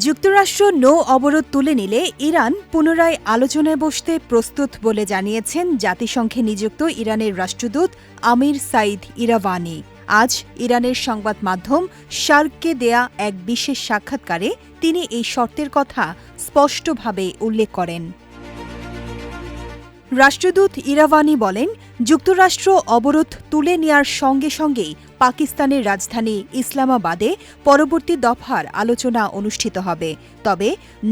যুক্তরাষ্ট্র নৌ অবরোধ তুলে নিলে ইরান পুনরায় আলোচনায় বসতে প্রস্তুত বলে জানিয়েছেন জাতিসংঘে নিযুক্ত ইরানের রাষ্ট্রদূত আমির সাইদ ইরাভানি। আজ ইরানের সংবাদ মাধ্যম শার্ককে দেয়া এক বিশেষ সাক্ষাৎকারে তিনি এই শর্তের কথা স্পষ্টভাবে উল্লেখ করেন। রাষ্ট্রদূত ইরাভানি বলেন, যুক্তরাষ্ট্র অবরোধ তুলে নেয়ার সঙ্গে সঙ্গেই পাকিস্তানের রাজধানী ইসলামাবাদে পরবর্তী দফার আলোচনা অনুষ্ঠিত হবে। তবে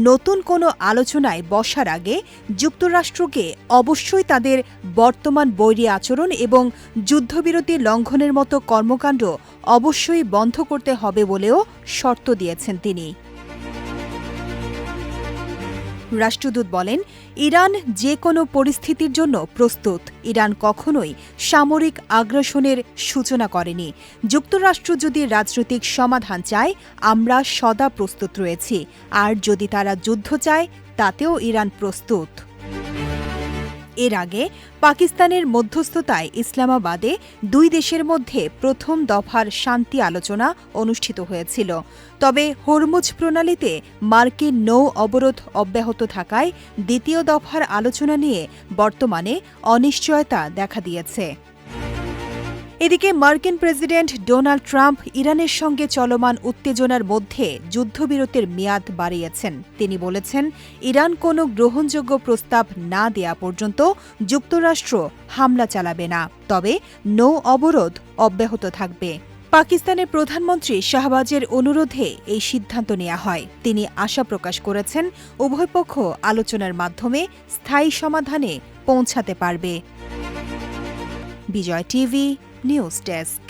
নতুন কোনো আলোচনায় বসার আগে যুক্তরাষ্ট্রকে অবশ্যই তাদের বর্তমান বৈরী আচরণ এবং যুদ্ধবিরতি লঙ্ঘনের মতো কর্মকাণ্ড অবশ্যই বন্ধ করতে হবে বলেও শর্ত দিয়েছেন তিনি। রাষ্ট্রদূত বলেন, ইরান যে কোনো পরিস্থিতির জন্য প্রস্তুত। ইরান কখনোই সামরিক আগ্রাসনের সূচনা করেনি। যুক্তরাষ্ট্র যদি রাজনৈতিক সমাধান চায়, আমরা সদা প্রস্তুত রয়েছি। আর যদি তারা যুদ্ধ চায়, তাতেও ইরান প্রস্তুত। এর আগে পাকিস্তানের মধ্যস্থতায় ইসলামাবাদে দুই দেশের মধ্যে প্রথম দফার শান্তি আলোচনা অনুষ্ঠিত হয়েছিল। তবে হরমুজ প্রণালীতে মার্কিন নৌ অবরোধ অব্যাহত থাকায় দ্বিতীয় দফার আলোচনা নিয়ে বর্তমানে অনিশ্চয়তা দেখা দিয়েছে। এদিকে মার্কিন প্রেসিডেন্ট ডোনাল্ড ট্রাম্প ইরানের সঙ্গে চলমান উত্তেজনার মধ্যে যুদ্ধবিরতির মেয়াদ বাড়িয়েছেন। তিনি বলেছেন, ইরান কোনো গ্রহণযোগ্য প্রস্তাব না দেয়া পর্যন্ত যুক্তরাষ্ট্র হামলা চালাবে না, তবে নৌ অবরোধ অব্যাহত থাকবে। পাকিস্তানের প্রধানমন্ত্রী শাহবাজের অনুরোধে এই সিদ্ধান্ত নেওয়া হয়। তিনি আশা প্রকাশ করেছেন, উভয় পক্ষ আলোচনার মাধ্যমে স্থায়ী সমাধানে পৌঁছাতে পারবে। বিজয় টিভি নিউজ ডেস্ক।